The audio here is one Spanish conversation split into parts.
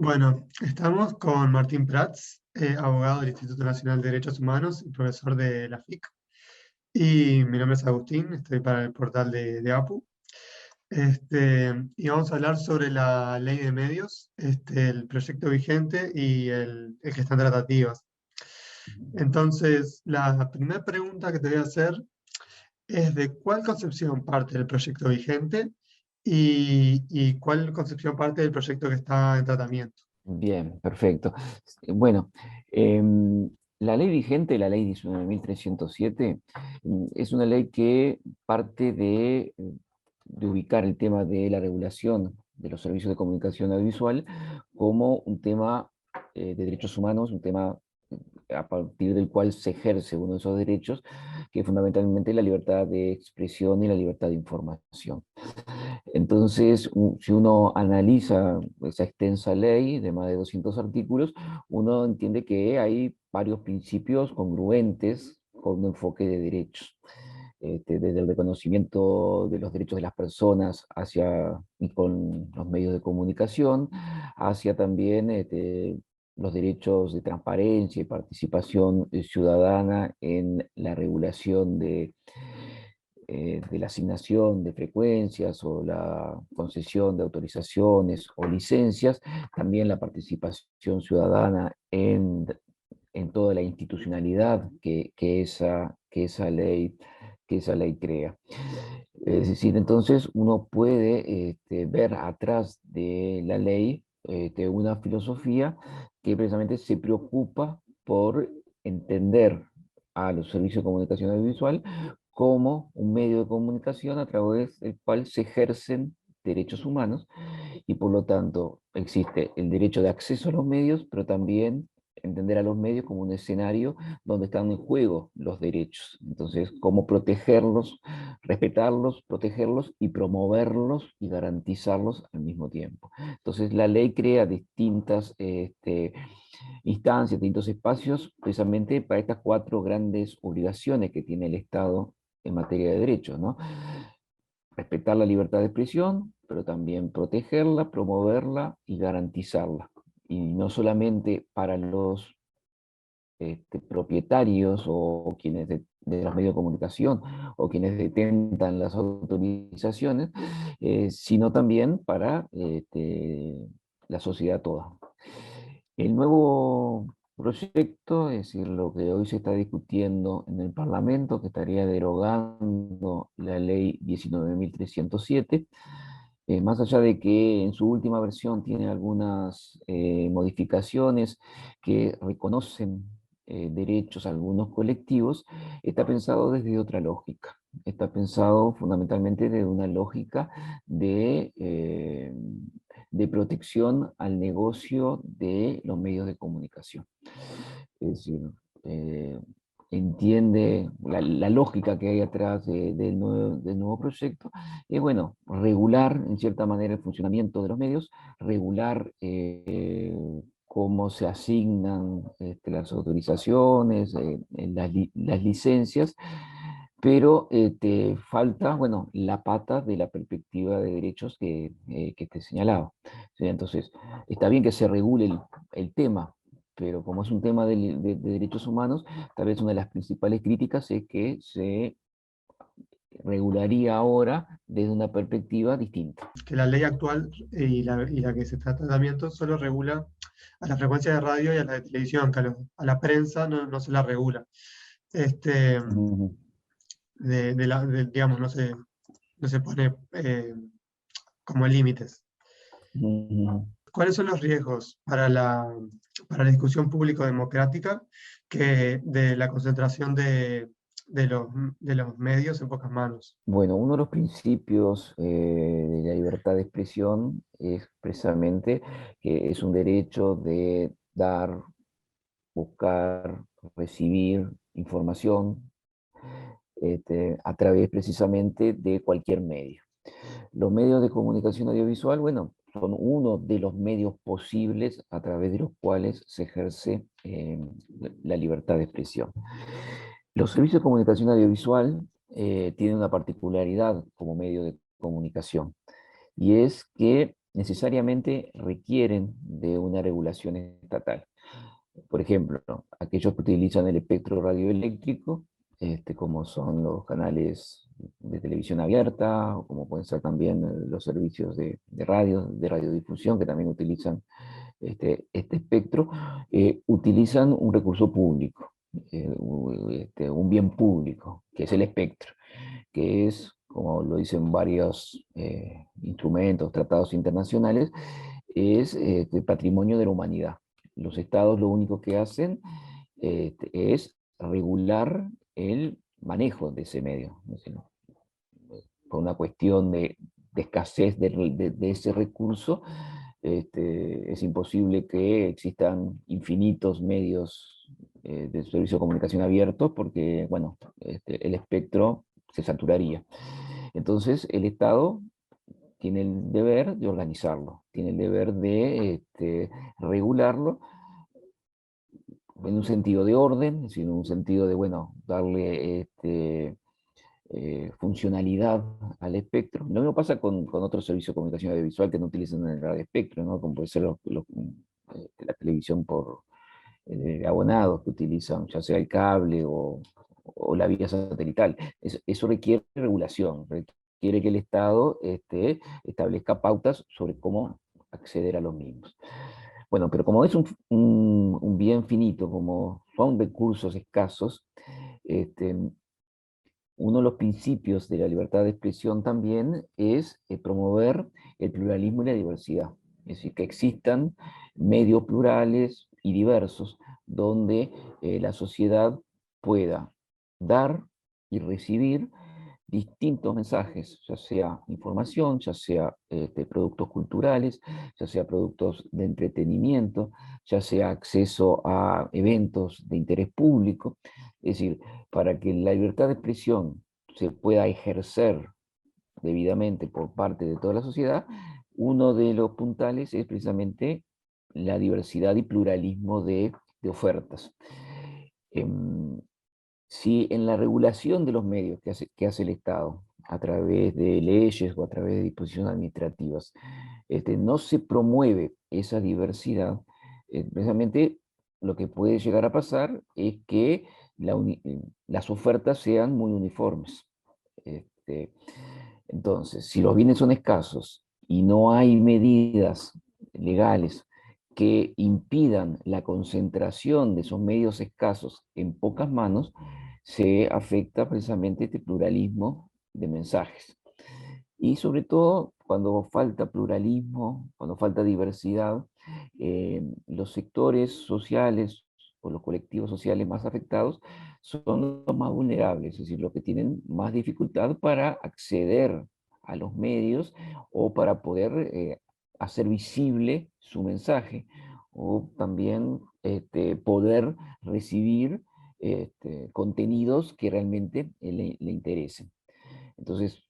Bueno, estamos con Martín Prats, abogado del Instituto Nacional de Derechos Humanos y profesor de la FIC. Y mi nombre es Agustín, estoy para el portal de APU. Y vamos a hablar sobre la ley de medios, el proyecto vigente y el que está en tratativas. Entonces, la primera pregunta que te voy a hacer es de cuál concepción parte del proyecto vigente y cuál concepción parte del proyecto que está en tratamiento. Bien, perfecto. Bueno, em, la ley vigente, la ley 19.307, es una ley que parte de ubicar el tema de la regulación de los servicios de comunicación audiovisual como un tema de derechos humanos, un tema a partir del cual se ejerce uno de esos derechos, que es fundamentalmente la libertad de expresión y la libertad de información. Entonces, si uno analiza esa extensa ley de más de 200 artículos, uno entiende que hay varios principios congruentes con un enfoque de derechos. Desde el reconocimiento de los derechos de las personas hacia, y con los medios de comunicación, hacia también los derechos de transparencia y participación ciudadana en la regulación de la asignación de frecuencias o la concesión de autorizaciones o licencias, también la participación ciudadana en toda la institucionalidad que esa ley crea. Es decir, entonces uno puede ver atrás de la ley una filosofía que precisamente se preocupa por entender a los servicios de comunicación audiovisual como un medio de comunicación a través del cual se ejercen derechos humanos y por lo tanto existe el derecho de acceso a los medios, pero también entender a los medios como un escenario donde están en juego los derechos. Entonces, cómo protegerlos, respetarlos, protegerlos y promoverlos y garantizarlos al mismo tiempo. Entonces, la ley crea distintas instancias, distintos espacios, precisamente para estas cuatro grandes obligaciones que tiene el Estado en materia de derechos, ¿no? Respetar la libertad de expresión, pero también protegerla, promoverla y garantizarla. Y no solamente para los propietarios o quienes de los medios de comunicación o quienes detentan las autorizaciones, sino también para la sociedad toda. El nuevo proyecto, es decir, lo que hoy se está discutiendo en el Parlamento, que estaría derogando la ley 19.307, más allá de que en su última versión tiene algunas modificaciones que reconocen derechos a algunos colectivos, está pensado desde otra lógica. Está pensado fundamentalmente desde una lógica de protección al negocio de los medios de comunicación. Es decir, eh, entiende la lógica que hay atrás del nuevo proyecto, es bueno, regular en cierta manera el funcionamiento de los medios, regular cómo se asignan las autorizaciones, las licencias, pero te falta, bueno, la pata de la perspectiva de derechos que te señalaba. ¿Sí? Entonces, está bien que se regule el tema, pero como es un tema de derechos humanos, tal vez una de las principales críticas es que se regularía ahora desde una perspectiva distinta. Que la ley actual y la que se está en tratamiento solo regula a la frecuencia de radio y a la de televisión, que a la prensa no se la regula. Este, Ujú, digamos, no se pone como límites. ujú. ¿Cuáles son los riesgos para la discusión público-democrática de la concentración de los medios en pocas manos? Bueno, uno de los principios de la libertad de expresión es precisamente que es un derecho de dar, buscar, recibir información a través precisamente de cualquier medio. Los medios de comunicación audiovisual, bueno, son uno de los medios posibles a través de los cuales se ejerce la libertad de expresión. Los servicios de comunicación audiovisual tienen una particularidad como medio de comunicación, y es que necesariamente requieren de una regulación estatal. Por ejemplo, ¿no? Aquellos que utilizan el espectro radioeléctrico, como son los canales de televisión abierta, o como pueden ser también los servicios de radio, de radiodifusión, que también utilizan este espectro, utilizan un recurso público, un bien público, que es el espectro, que es, como lo dicen varios instrumentos, tratados internacionales, es patrimonio de la humanidad. Los estados lo único que hacen es regular el manejo de ese medio. Es decir, por una cuestión de escasez de ese recurso, es imposible que existan infinitos medios de servicio de comunicación abiertos porque, bueno, el espectro se saturaría. Entonces, el Estado tiene el deber de organizarlo, tiene el deber de regularlo en un sentido de orden, sino en un sentido de, bueno, darle funcionalidad al espectro. Lo mismo pasa con otros servicios de comunicación audiovisual que no utilizan el radio espectro, ¿no? Como puede ser la televisión por abonados que utilizan ya sea el cable o la vía satelital. Eso requiere regulación, requiere que el Estado establezca pautas sobre cómo acceder a los mismos. Bueno, pero como es un bien finito, como son recursos escasos, este, uno de los principios de la libertad de expresión también es promover el pluralismo y la diversidad. Es decir, que existan medios plurales y diversos donde la sociedad pueda dar y recibir distintos mensajes, ya sea información, ya sea productos culturales, ya sea productos de entretenimiento, ya sea acceso a eventos de interés público. Es decir, para que la libertad de expresión se pueda ejercer debidamente por parte de toda la sociedad, uno de los puntales es precisamente la diversidad y pluralismo de ofertas. Em, si en la regulación de los medios que hace el Estado, a través de leyes o a través de disposiciones administrativas, no se promueve esa diversidad, precisamente lo que puede llegar a pasar es que las ofertas sean muy uniformes. Este, entonces, si los bienes son escasos y no hay medidas legales que impidan la concentración de esos medios escasos en pocas manos, se afecta precisamente este pluralismo de mensajes. Y sobre todo, cuando falta pluralismo, cuando falta diversidad, los sectores sociales o los colectivos sociales más afectados son los más vulnerables, es decir, los que tienen más dificultad para acceder a los medios o para poder hacer visible su mensaje o también poder recibir contenidos que realmente le interesen. Entonces,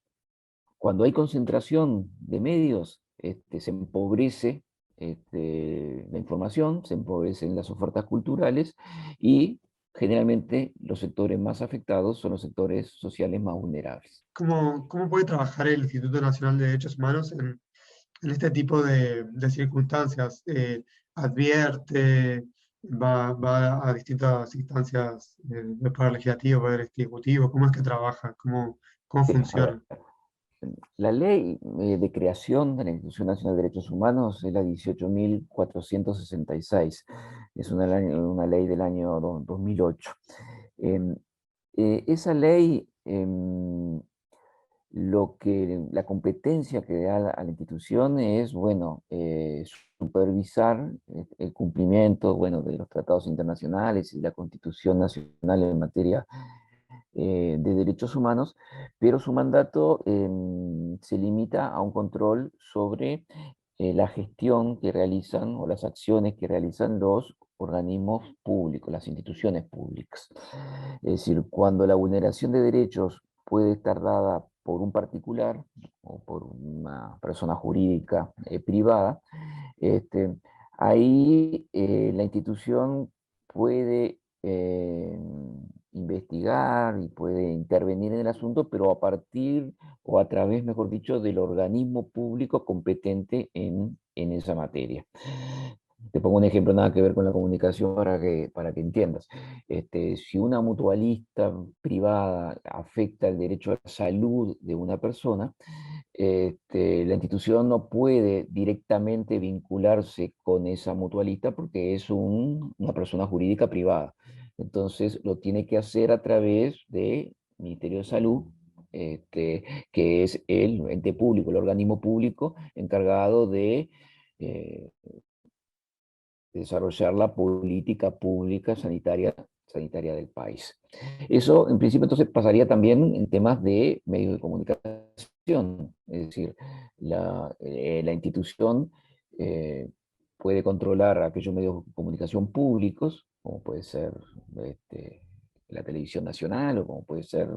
cuando hay concentración de medios, se empobrece la información, se empobrecen las ofertas culturales y generalmente los sectores más afectados son los sectores sociales más vulnerables. ¿Cómo puede trabajar el Instituto Nacional de Derechos Humanos en este tipo de circunstancias? ¿Advierte, va a distintas instancias del Poder Legislativo, Poder Ejecutivo? ¿Cómo es que trabaja? ¿Cómo Sí, a ver, funciona? la ley de creación de la Institución Nacional de Derechos Humanos es la 18.466. Es una ley del año 2008. Em, Esa ley, la competencia que da a la institución es, bueno, supervisar el cumplimiento, bueno, de los tratados internacionales y la Constitución Nacional en materia de derechos humanos, pero su mandato se limita a un control sobre la gestión que realizan o las acciones que realizan los organismos públicos, las instituciones públicas. Es decir, cuando la vulneración de derechos puede estar dada por un particular o por una persona jurídica privada, este, ahí la institución puede investigar y puede intervenir en el asunto, pero a partir o a través, mejor dicho, del organismo público competente en esa materia. Te pongo un ejemplo, nada que ver con la comunicación para que entiendas. Si una mutualista privada afecta el derecho a la salud de una persona, la institución no puede directamente vincularse con esa mutualista porque es una persona jurídica privada. Entonces lo tiene que hacer a través del Ministerio de Salud, que es el ente público, el organismo público encargado de desarrollar la política pública sanitaria del país. Eso, en principio, entonces pasaría también en temas de medios de comunicación, es decir, la institución eh, puede controlar aquellos medios de comunicación públicos, como puede ser este, la televisión nacional o como puede ser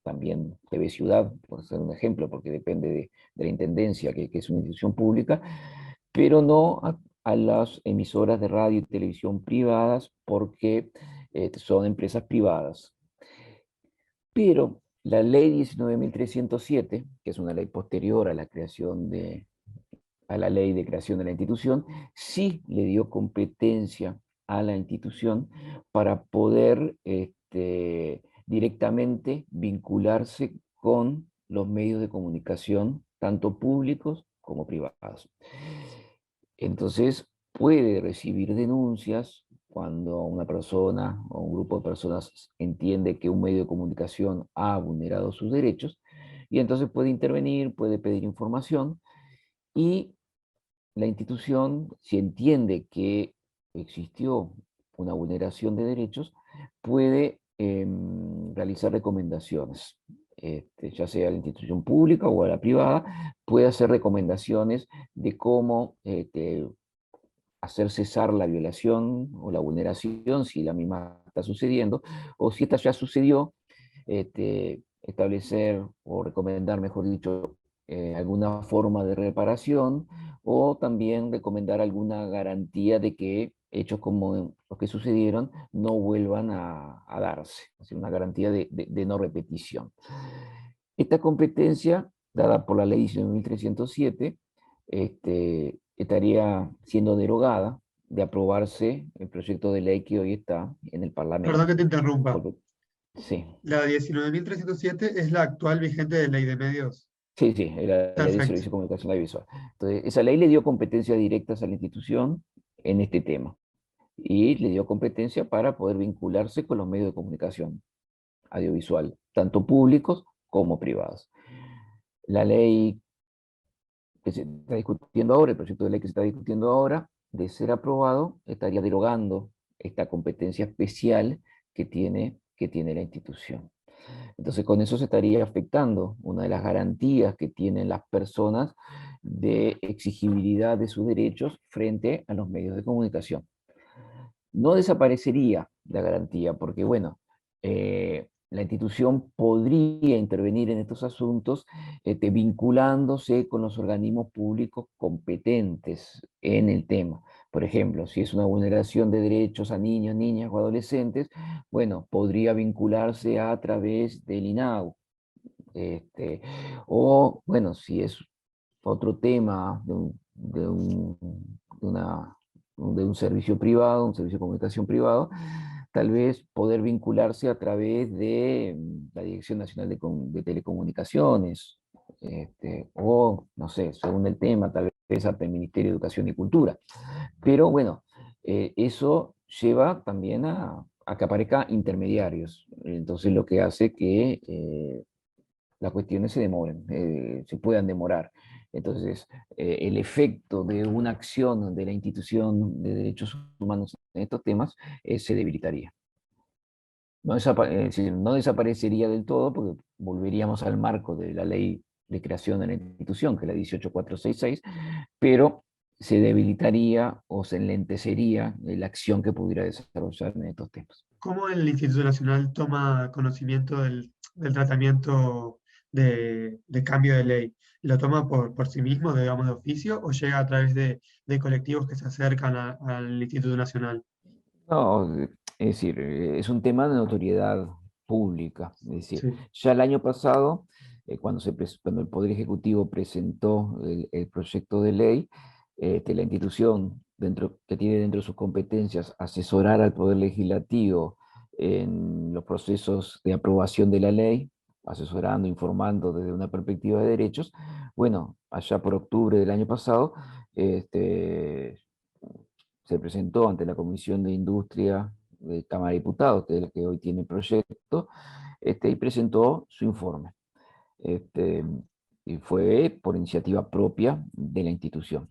también TV Ciudad, por ser un ejemplo, porque depende de la intendencia, que es una institución pública, pero no a las emisoras de radio y televisión privadas porque son empresas privadas. Pero la ley 19.307, que es una ley posterior a la creación a la ley de creación de la institución, sí le dio competencia a la institución para poder directamente vincularse con los medios de comunicación, tanto públicos como privados. Entonces, puede recibir denuncias cuando una persona o un grupo de personas entiende que un medio de comunicación ha vulnerado sus derechos, y entonces puede intervenir, puede pedir información, y la institución, si entiende que existió una vulneración de derechos, puede realizar recomendaciones, ya sea a la institución pública o a la privada, puede hacer recomendaciones de cómo hacer cesar la violación o la vulneración, si la misma está sucediendo, o si esta ya sucedió, establecer o recomendar, mejor dicho, alguna forma de reparación, o también recomendar alguna garantía de que hechos como los que sucedieron no vuelvan a darse, es decir, una garantía de no repetición. Esta competencia, dada por la ley 19.307, estaría siendo derogada de aprobarse el proyecto de ley que hoy está en el Perdón que Parlamento. te interrumpa. Porque, sí, La 19.307 es la actual vigente de ley de medios. sí, sí, era la ley de Perfecto. servicio de comunicación audiovisual. Entonces, esa ley le dio competencias directas a la institución en este tema y le dio competencia para poder vincularse con los medios de comunicación audiovisual, tanto públicos como privados. La ley que se está discutiendo ahora, el proyecto de ley que se está discutiendo ahora, de ser aprobado, estaría derogando esta competencia especial que tiene la institución. Entonces, con eso se estaría afectando una de las garantías que tienen las personas de exigibilidad de sus derechos frente a los medios de comunicación. No desaparecería la garantía, porque bueno, la institución podría intervenir en estos asuntos vinculándose con los organismos públicos competentes en el tema. Por ejemplo, si es una vulneración de derechos a niños, niñas o adolescentes, bueno, podría vincularse a través del INAU. O, bueno, si es otro tema de un servicio privado, un servicio de comunicación privado, tal vez poder vincularse a través de la Dirección Nacional de Telecomunicaciones, o, no sé, según el tema, tal vez hasta el Ministerio de Educación y Cultura. Pero bueno, eso lleva también a que aparezcan intermediarios. Entonces lo que hace que las cuestiones se demoren, se puedan demorar. Entonces, el efecto de una acción de la institución de derechos humanos en estos temas se debilitaría. No, es decir, no desaparecería del todo porque volveríamos al marco de la ley de creación de la institución, que es la 18466, pero se debilitaría o se enlentecería la acción que pudiera desarrollar en estos temas. ¿Cómo el Instituto Nacional toma conocimiento del tratamiento de cambio de ley? ¿Lo toma por sí mismo, digamos, de oficio, o llega a través de colectivos que se acercan al Instituto Nacional? No, Es decir, es un tema de notoriedad pública. Es decir, Sí, ya el año pasado, cuando el Poder Ejecutivo presentó el proyecto de ley, la institución que tiene dentro de sus competencias asesorar al Poder Legislativo en los procesos de aprobación de la ley, asesorando, informando desde una perspectiva de derechos, bueno, allá por octubre del año pasado, este, se presentó ante la Comisión de Industria de Cámara de Diputados, que es la que hoy tiene el proyecto, y presentó su informe. Este, y fue por iniciativa propia de la institución.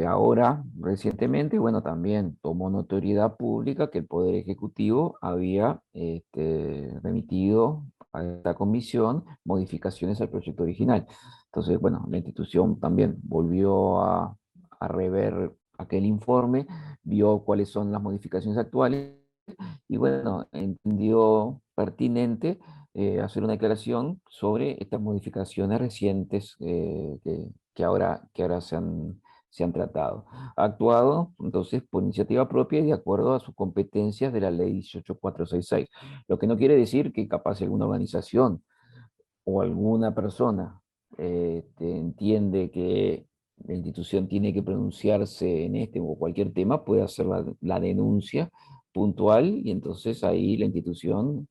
Ahora, recientemente, bueno, también tomó notoriedad pública que el Poder Ejecutivo había remitido a esta comisión modificaciones al proyecto original. Entonces, bueno, la institución también volvió a rever aquel informe, vio cuáles son las modificaciones actuales y, bueno, entendió pertinente hacer una declaración sobre estas modificaciones recientes que ahora se han tratado. Ha actuado, entonces, por iniciativa propia y de acuerdo a sus competencias de la ley 18466. Lo que no quiere decir que capaz alguna organización o alguna persona entiende que la institución tiene que pronunciarse en este o cualquier tema, puede hacer la denuncia puntual y entonces ahí la institución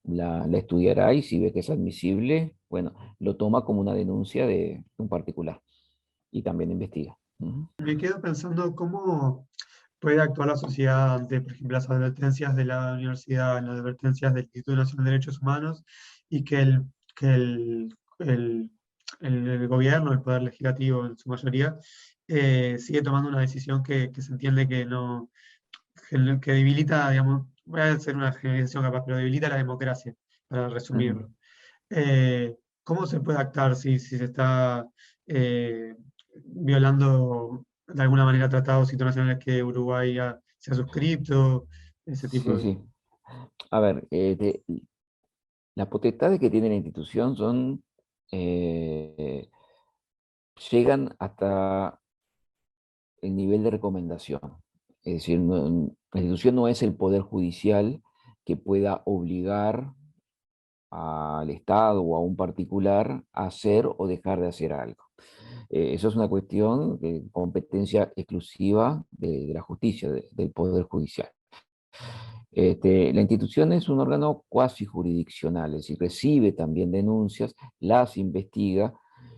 la estudiará y si ve que es admisible, bueno, lo toma como una denuncia de un particular y también investiga. Ujú. me quedo pensando cómo puede actuar la sociedad ante, por ejemplo, las advertencias de la universidad, las advertencias del Instituto Nacional de Derechos Humanos y que el gobierno, el poder legislativo en su mayoría, sigue tomando una decisión que se entiende que no, que debilita, digamos, voy a hacer una generalización capaz, pero debilita la democracia, para Ujú. resumirlo. ¿Cómo se puede actuar si se está eh, violando de alguna manera tratados internacionales que Uruguay se ha suscrito, ese tipo Sí, de... sí. A ver, las potestades que tiene la institución eh, llegan hasta el nivel de recomendación. Es decir, la institución no es el poder judicial que pueda obligar al Estado o a un particular a hacer o dejar de hacer algo. Eso es una cuestión de competencia exclusiva de la justicia, del poder judicial. La institución es un órgano cuasi jurisdiccional, es decir, recibe también denuncias, las investiga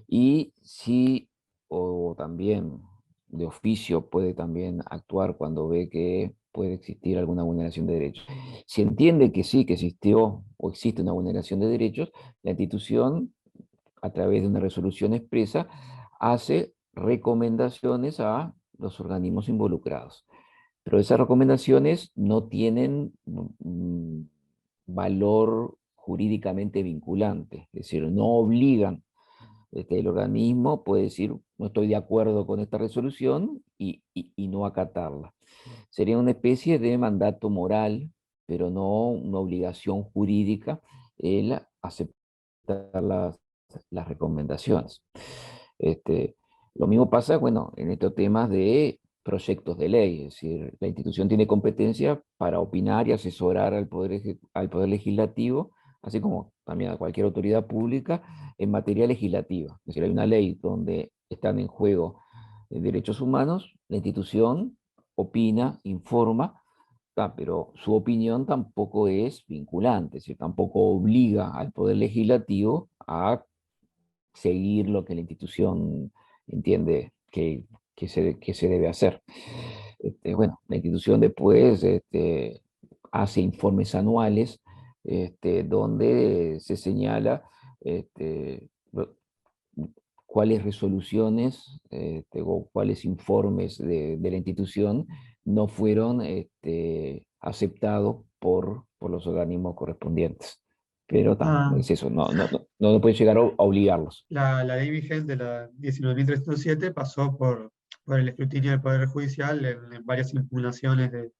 y si, o también de oficio puede también actuar cuando ve que puede existir alguna vulneración de derechos. Si entiende que sí, que existió o existe una vulneración de derechos, la institución, a través de una resolución expresa, hace recomendaciones a los organismos involucrados. Pero esas recomendaciones no tienen valor jurídicamente vinculante, es decir, no obligan. El organismo puede decir, no estoy de acuerdo con esta resolución y no acatarla. Sería una especie de mandato moral, pero no una obligación jurídica el aceptar las recomendaciones. Este, lo mismo pasa, bueno, en estos temas de proyectos de ley, es decir, la institución tiene competencia para opinar y asesorar al poder legislativo, así como también a cualquier autoridad pública en materia legislativa. Es decir, hay una ley donde están en juego derechos humanos, la institución opina, informa, pero su opinión tampoco es vinculante, es decir, tampoco obliga al poder legislativo a seguir lo que la institución entiende que se debe hacer. Bueno, la institución después hace informes anuales donde se señala este, lo- cuáles resoluciones o cuáles informes de la institución no fueron aceptados por los organismos correspondientes. Pero Ah, es eso, no puede llegar a obligarlos. la ley vigente, la 19.307, pasó por el escrutinio del Poder Judicial en varias impugnaciones de-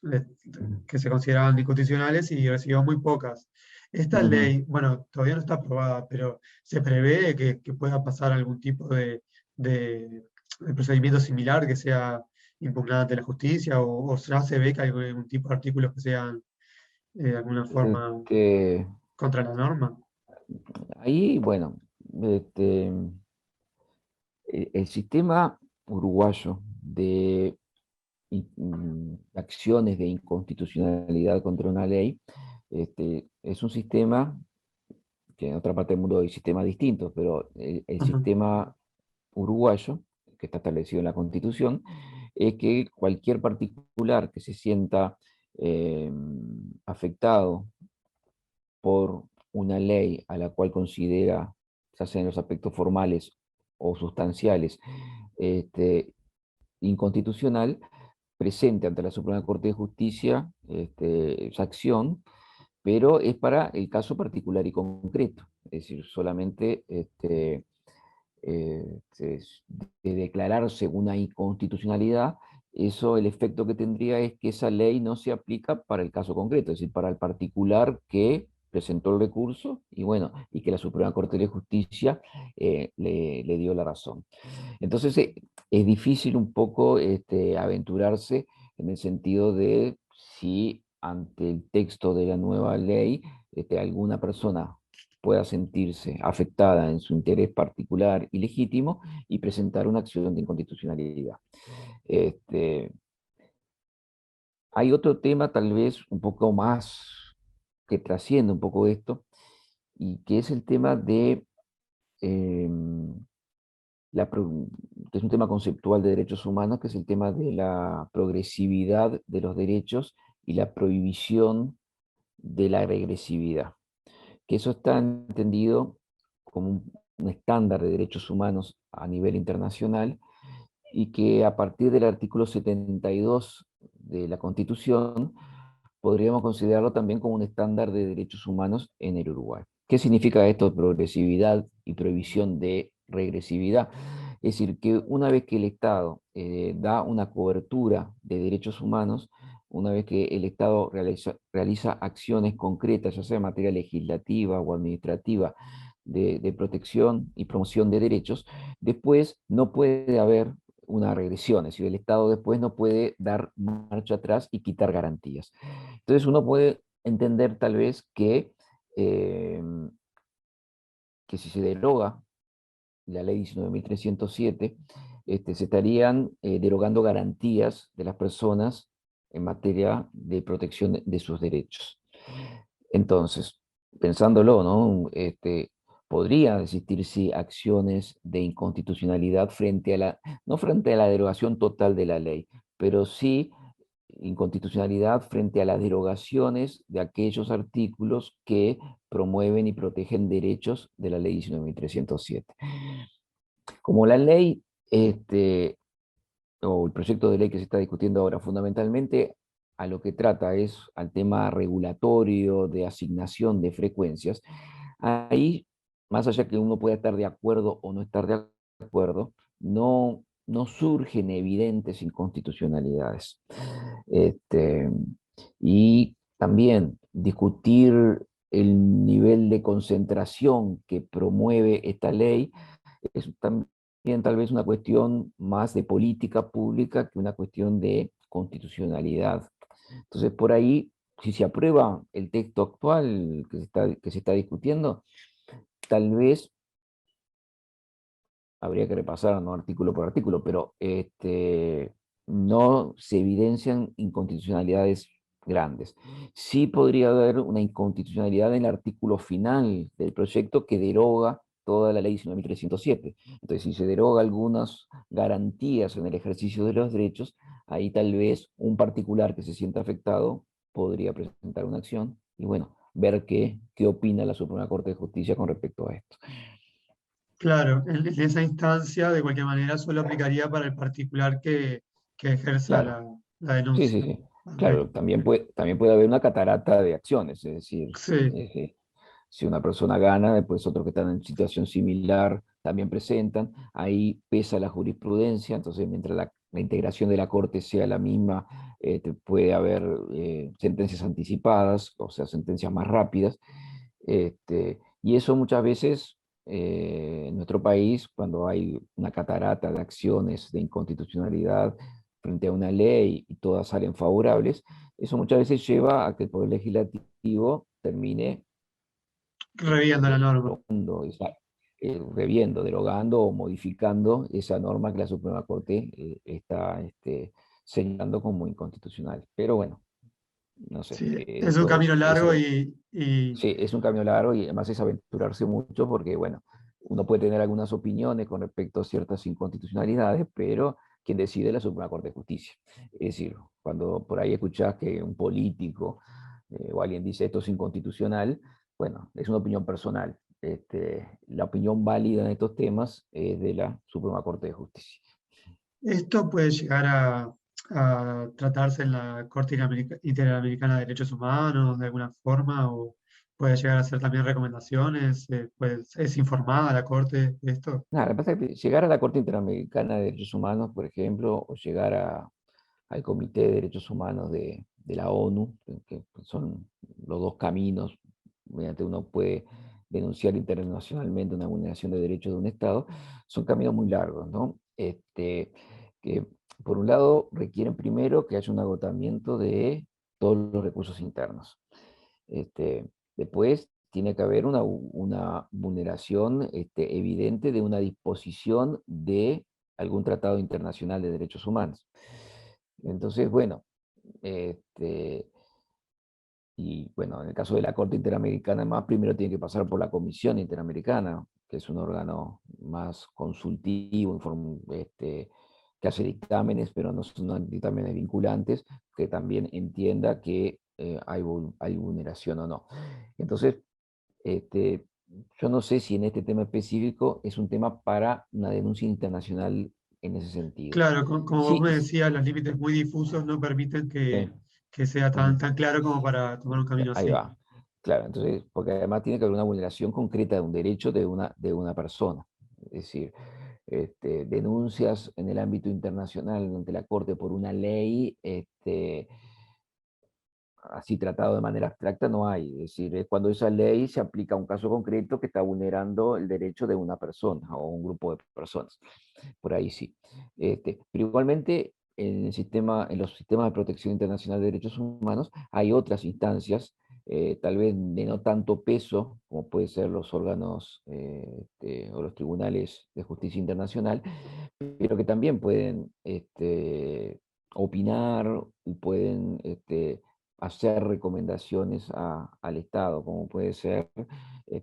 Ujú. que se consideraban inconstitucionales y recibió muy pocas. Esta Ujú. ley, bueno, todavía no está aprobada, pero se prevé que pueda pasar algún tipo de procedimiento similar que sea impugnada ante la justicia o ya se ve que hay algún tipo de artículos que sean de alguna forma Este, contra la norma? ahí, bueno, este, el sistema uruguayo de acciones de inconstitucionalidad contra una ley es un sistema que en otra parte del mundo hay sistemas distintos, pero el Ajá, sistema uruguayo, que está establecido en la Constitución, es que cualquier particular que se sienta eh, afectado por una ley a la cual considera, ya sea en los aspectos formales o sustanciales, inconstitucional, presente ante la Suprema Corte de Justicia esa acción, pero es para el caso particular y concreto. Es decir, solamente de declararse una inconstitucionalidad, eso el efecto que tendría es que esa ley no se aplica para el caso concreto, es decir, para el particular que presentó el recurso y bueno, y que la Suprema Corte de Justicia le dio la razón. Entonces es difícil un poco aventurarse en el sentido de si ante el texto de la nueva ley alguna persona pueda sentirse afectada en su interés particular y legítimo y presentar una acción de inconstitucionalidad. Este, Hay otro tema tal vez un poco más que trasciende un poco esto, y que es el tema de em, que es un tema conceptual de derechos humanos, que es el tema de la progresividad de los derechos y la prohibición de la regresividad. Que eso está entendido como un estándar de derechos humanos a nivel internacional y que a partir del artículo 72 de la Constitución podríamos considerarlo también como un estándar de derechos humanos en el Uruguay. ¿Qué significa esto de progresividad y prohibición de regresividad? Es decir, que una vez que el Estado da una cobertura de derechos humanos, una vez que el Estado realiza acciones concretas, ya sea en materia legislativa o administrativa, de protección y promoción de derechos, después no puede haber una regresión, es decir, el Estado después no puede dar marcha atrás y quitar garantías. Entonces uno puede entender tal vez eh, que si se deroga la ley 19.307, se estarían derogando garantías de las personas en materia de protección de sus derechos. Entonces, pensándolo, ¿no? Podría existir sí acciones de inconstitucionalidad frente a no frente a la derogación total de la ley, pero sí inconstitucionalidad frente a las derogaciones de aquellos artículos que promueven y protegen derechos de la ley 19.307. Como la ley, o el proyecto de ley que se está discutiendo ahora, fundamentalmente a lo que trata es al tema regulatorio de asignación de frecuencias, ahí, más allá que uno pueda estar de acuerdo o no estar de acuerdo, no surgen evidentes inconstitucionalidades. Este, y también discutir el nivel de concentración que promueve esta ley es también tal vez una cuestión más de política pública que una cuestión de constitucionalidad. Entonces, por ahí, si se aprueba el texto actual que se está discutiendo, tal vez habría que repasar, ¿no? Artículo por artículo, pero no se evidencian inconstitucionalidades grandes. Sí podría haber una inconstitucionalidad en el artículo final del proyecto que deroga toda la ley 19.307. Entonces, si se deroga algunas garantías en el ejercicio de los derechos, ahí tal vez un particular que se sienta afectado podría presentar una acción y bueno, ver qué opina la Suprema Corte de Justicia con respecto a esto. Claro, en esa instancia, de cualquier manera, solo aplicaría para el particular que ejerza Claro. la Sí, denuncia. sí, sí. Ok. Claro, también puede haber una catarata de acciones, es decir, Sí, si una persona gana, después otros que están en situación similar también presentan, ahí pesa la jurisprudencia, entonces mientras la integración de la Corte sea la misma, puede haber sentencias anticipadas, o sea, sentencias más rápidas, y eso muchas veces en nuestro país, cuando hay una catarata de acciones de inconstitucionalidad, frente a una ley y todas salen favorables, eso muchas veces lleva a que el Poder Legislativo termine Reviendo la norma. derogando reviendo, derogando o modificando esa norma que la Suprema Corte está señalando como inconstitucional. Pero bueno, no sé, Sí, es un camino largo eso y sí, es un camino largo y además es aventurarse mucho porque, bueno, uno puede tener algunas opiniones con respecto a ciertas inconstitucionalidades, pero quien decide es la Suprema Corte de Justicia. Es decir, cuando por ahí escuchás que un político o alguien dice esto es inconstitucional, bueno, es una opinión personal. La opinión válida en estos temas es de la Suprema Corte de Justicia. esto puede llegar a tratarse en la Corte Interamericana de Derechos Humanos de alguna forma, o puede llegar a hacer también recomendaciones, pues, ¿es informada la Corte de esto? Nada, lo que pasa es que llegar a la Corte Interamericana de Derechos Humanos, por ejemplo, o llegar al Comité de Derechos Humanos de la ONU, que son los dos caminos mediante uno puede denunciar internacionalmente una vulneración de derechos de un Estado, son caminos muy largos, ¿no? Que por un lado requieren primero que haya un agotamiento de todos los recursos internos. Después tiene que haber una vulneración evidente de una disposición de algún tratado internacional de derechos humanos. Entonces, bueno, este, y bueno, en el caso de la Corte Interamericana, más primero tiene que pasar por la Comisión Interamericana, que es un órgano más consultivo, que hace dictámenes, pero no son dictámenes vinculantes, que también entienda que hay vulneración o no. Entonces, este, yo no sé si en este tema específico es un tema para una denuncia internacional en ese sentido. Claro, como vos Sí, me decías, los límites muy difusos no permiten sí. que sea Ujú. tan claro como para tomar un camino Ahí así. va. Claro, entonces, porque además tiene que haber una vulneración concreta de un derecho de una persona. Es decir, denuncias en el ámbito internacional ante la Corte por una ley, así tratado de manera abstracta, no hay. Es decir, es cuando esa ley se aplica a un caso concreto que está vulnerando el derecho de una persona o un grupo de personas. Por ahí sí. Pero igualmente, en los sistemas de protección internacional de derechos humanos hay otras instancias, tal vez de no tanto peso, como pueden ser los órganos o los tribunales de justicia internacional, pero que también pueden opinar y pueden hacer recomendaciones al Estado, como puede ser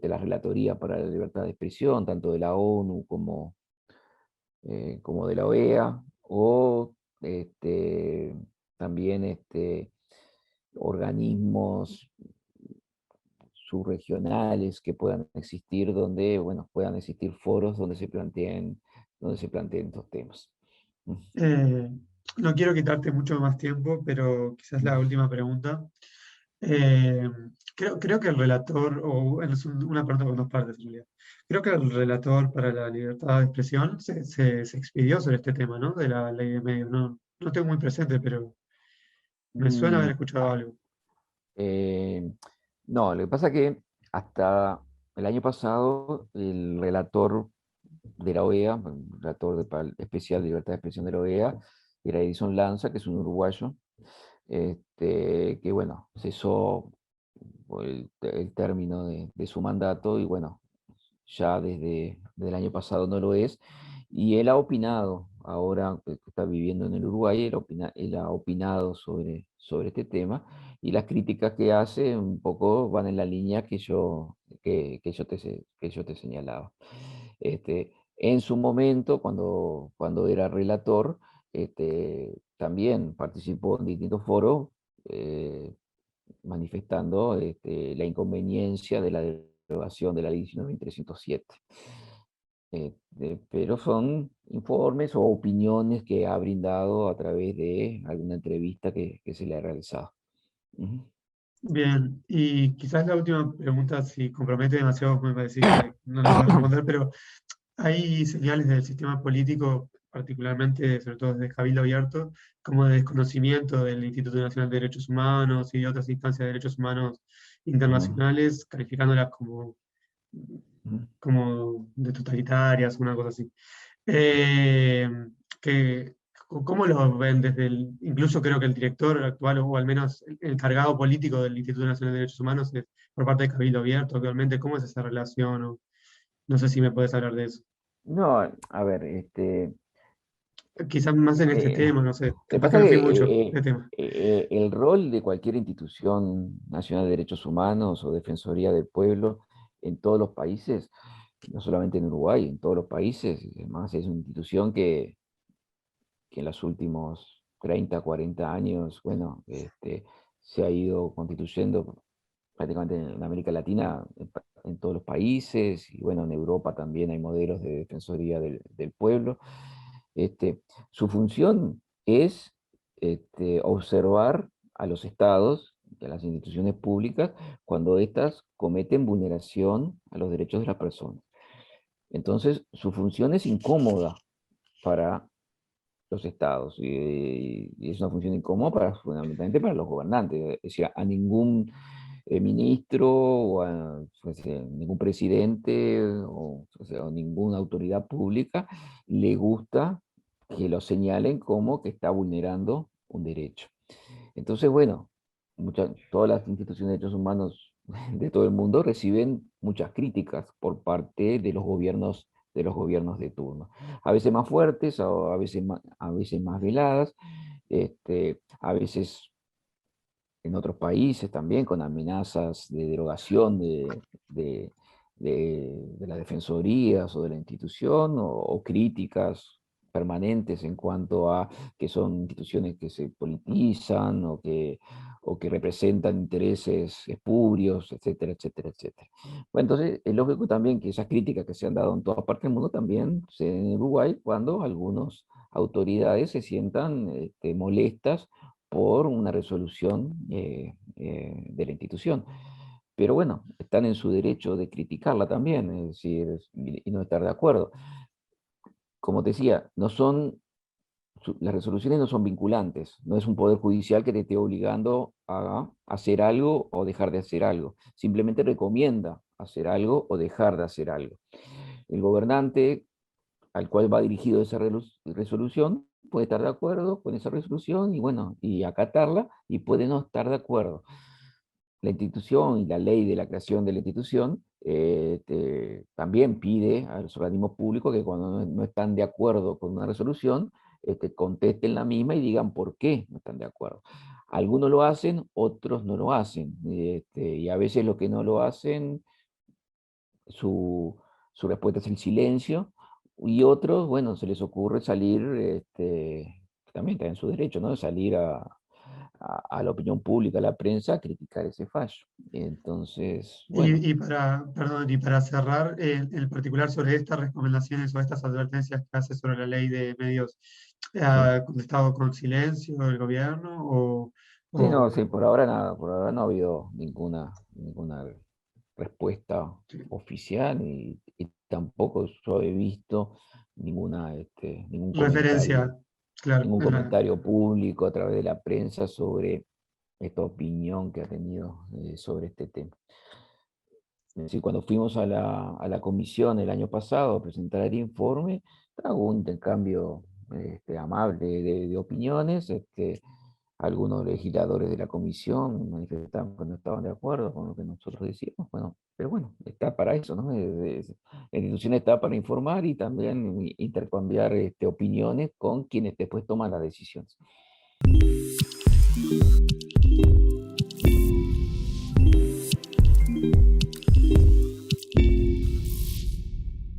la Relatoría para la Libertad de Expresión, tanto de la ONU como de la OEA, o también organismos subregionales que puedan existir, donde, bueno, puedan existir foros donde se planteen estos temas. Mm. Eh, no quiero quitarte mucho más tiempo, pero quizás la última pregunta. Eh, creo que el relator, o bueno, es una pregunta con dos partes en realidad. Creo que el relator para la libertad de expresión se expidió sobre este tema, ¿no? De la ley de medios. No tengo muy presente, pero me suena haber Mm, escuchado algo. eh, no, lo que pasa es que hasta el año pasado el relator de la OEA, el relator especial de libertad de expresión de la OEA, era Edison Lanza, que es un uruguayo, que bueno, cesó por el término de su mandato y bueno, ya desde el año pasado no lo es. Y él ha opinado, ahora que está viviendo en el Uruguay, él ha opinado sobre este tema y las críticas que hace un poco van en la línea que yo te señalaba. En su momento, cuando era relator, también participó en distintos foros eh, manifestando la inconveniencia de la derogación de la ley 19.307. Pero son informes o opiniones que ha brindado a través de alguna entrevista que se le ha realizado. Ujú. Bien, y quizás la última pregunta, si compromete demasiado, me parece que no la puedes responder, pero hay señales del sistema político, particularmente, sobre todo desde Cabildo Abierto, como de desconocimiento del Instituto Nacional de Derechos Humanos y de otras instancias de derechos humanos Ujú. internacionales, calificándolas Ujú. como de totalitarias, una cosa así. Eh, que, ¿Cómo lo ven desde incluso creo que el director actual, o al menos el encargado político del Instituto Nacional de Derechos Humanos es por parte de Cabildo Abierto actualmente? ¿Cómo es esa relación? No sé si me puedes hablar de eso. No, a ver, Quizás más en este eh, tema, no sé, lo que capaz pasa que es me fui mucho que de tema. el rol de cualquier institución nacional de derechos humanos o Defensoría del Pueblo en todos los países, no solamente en Uruguay, en todos los países, además es una institución que en los últimos 30, 40 años, bueno, se ha ido constituyendo prácticamente en América Latina, en todos los países, y bueno, en Europa también hay modelos de Defensoría del Pueblo. Su función es observar a los estados y a las instituciones públicas cuando éstas cometen vulneración a los derechos de las personas. Entonces, su función es incómoda para los estados y es una función incómoda fundamentalmente para los gobernantes. Es decir, a ningún ministro o ningún presidente o ninguna autoridad pública le gusta que lo señalen como que está vulnerando un derecho. Entonces, bueno, todas las instituciones de derechos humanos de todo el mundo reciben muchas críticas por parte de los gobiernos de turno. A veces más fuertes, a veces más veladas, a veces en otros países también con amenazas de derogación de- de las defensorías o de la institución o críticas permanentes en cuanto a que son instituciones que se politizan o que representan intereses espurios, etcétera, etcétera, etcétera. Bueno, entonces es lógico también que esas críticas que se han dado en todas partes del mundo también se den en Uruguay cuando algunas autoridades se sientan molestas por una resolución de la institución. Pero bueno, están en su derecho de criticarla también, es decir, y no estar de acuerdo. Como te decía, las resoluciones no son vinculantes, no es un poder judicial que te esté obligando a hacer algo o dejar de hacer algo. Simplemente recomienda hacer algo o dejar de hacer algo. El gobernante al cual va dirigido esa resolución puede estar de acuerdo con esa resolución y bueno, y acatarla, y puede no estar de acuerdo. La institución y la ley de la creación de la institución también pide a los organismos públicos que cuando no están de acuerdo con una resolución, contesten la misma y digan por qué no están de acuerdo. Algunos lo hacen, otros no lo hacen. Y a veces los que no lo hacen, su, su respuesta es el silencio, y otros, bueno, se les ocurre salir, también está en su derecho, ¿no? De salir a la opinión pública, a la prensa, a criticar ese fallo. Entonces, bueno. Perdón, y para cerrar, en particular sobre estas recomendaciones o estas advertencias que hace sobre la ley de medios, Sí. ¿ha contestado con silencio el gobierno Sí, no, o sí, por ahora nada, por ahora no ha habido ninguna respuesta oficial y tampoco yo he visto referencia? Claro, ningún en la, comentario público a través de la prensa sobre esta opinión que ha tenido sobre este tema. Es decir, cuando fuimos a la comisión el año pasado a presentar el informe, hubo un intercambio amable de opiniones. Algunos legisladores de la comisión manifestaban que no estaban de acuerdo con lo que nosotros decíamos. Bueno, pero bueno, está para eso, ¿no? La institución está para informar y también intercambiar opiniones con quienes después toman las decisiones.